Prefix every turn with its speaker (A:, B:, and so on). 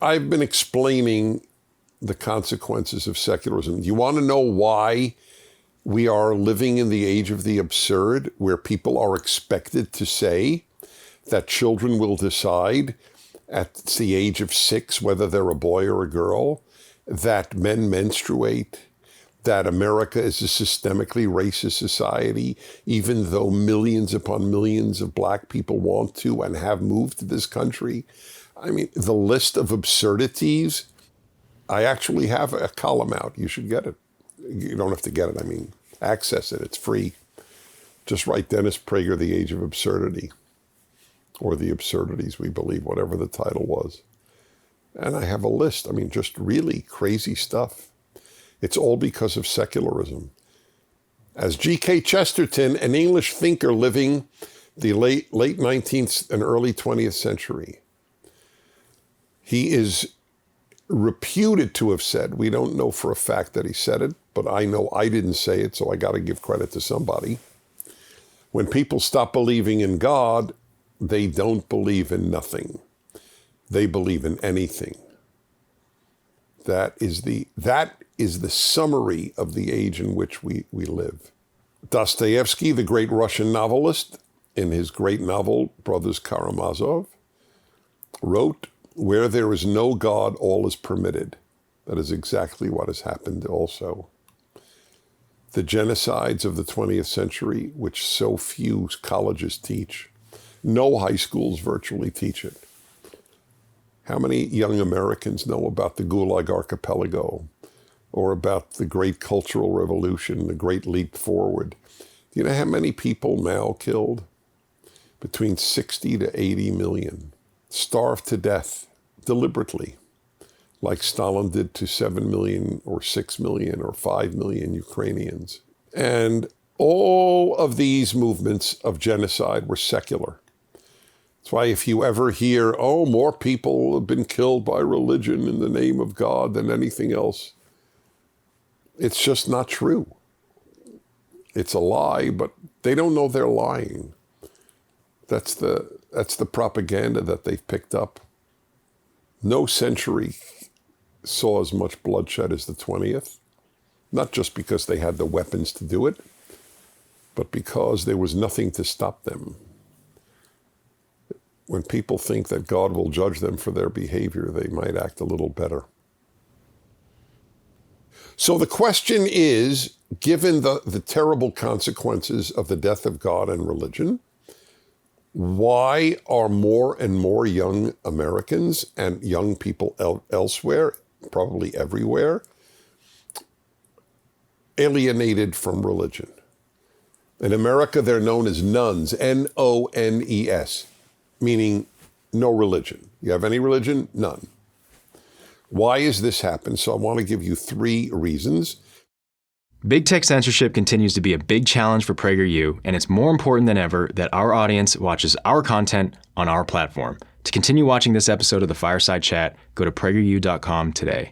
A: I've been explaining the consequences of secularism. You want to know why we are living in the age of the absurd, where people are expected to say that children will decide at the age of 6 whether they're a boy or a girl, that men menstruate, that America is a systemically racist society, even though millions upon millions of black people want to and have moved to this country. I mean, the list of absurdities, I actually have a column out. You should get it. You don't have to get it. I mean, access it. It's free. Just write Dennis Prager, The Age of Absurdity, or The Absurdities We Believe, whatever the title was. And I have a list. I mean, just really crazy stuff. It's all because of secularism. As G.K. Chesterton, an English thinker living the late 19th and early 20th century, he is reputed to have said, we don't know for a fact that he said it, but I know I didn't say it, so I got to give credit to somebody. When people stop believing in God, they don't believe in nothing. They believe in anything. That is the summary of the age in which we live. Dostoevsky, the great Russian novelist, in his great novel, Brothers Karamazov, wrote, "Where there is no God, all is permitted." That is exactly what has happened also. The genocides of the 20th century, which so few colleges teach, no high schools virtually teach it. How many young Americans know about the Gulag Archipelago, or about the Great Cultural Revolution, the Great Leap Forward? Do you know how many people now killed? Between 60 to 80 million. Starved to death deliberately, like Stalin did to 7 million or 6 million or 5 million Ukrainians. And all of these movements of genocide were secular. That's why if you ever hear, oh, more people have been killed by religion in the name of God than anything else, it's just not true. It's a lie, but they don't know they're lying. That's the propaganda that they've picked up. No century saw as much bloodshed as the 20th, not just because they had the weapons to do it, but because there was nothing to stop them. When people think that God will judge them for their behavior, they might act a little better. So the question is, given the terrible consequences of the death of God and religion, why are more and more young Americans and young people elsewhere, probably everywhere, alienated from religion? In America, they're known as nones, N-O-N-E-S, meaning no religion. You have any religion? None. Why has this happened? So I want to give you 3 reasons.
B: Big tech censorship continues to be a big challenge for PragerU, and it's more important than ever that our audience watches our content on our platform. To continue watching this episode of the Fireside Chat, go to PragerU.com today.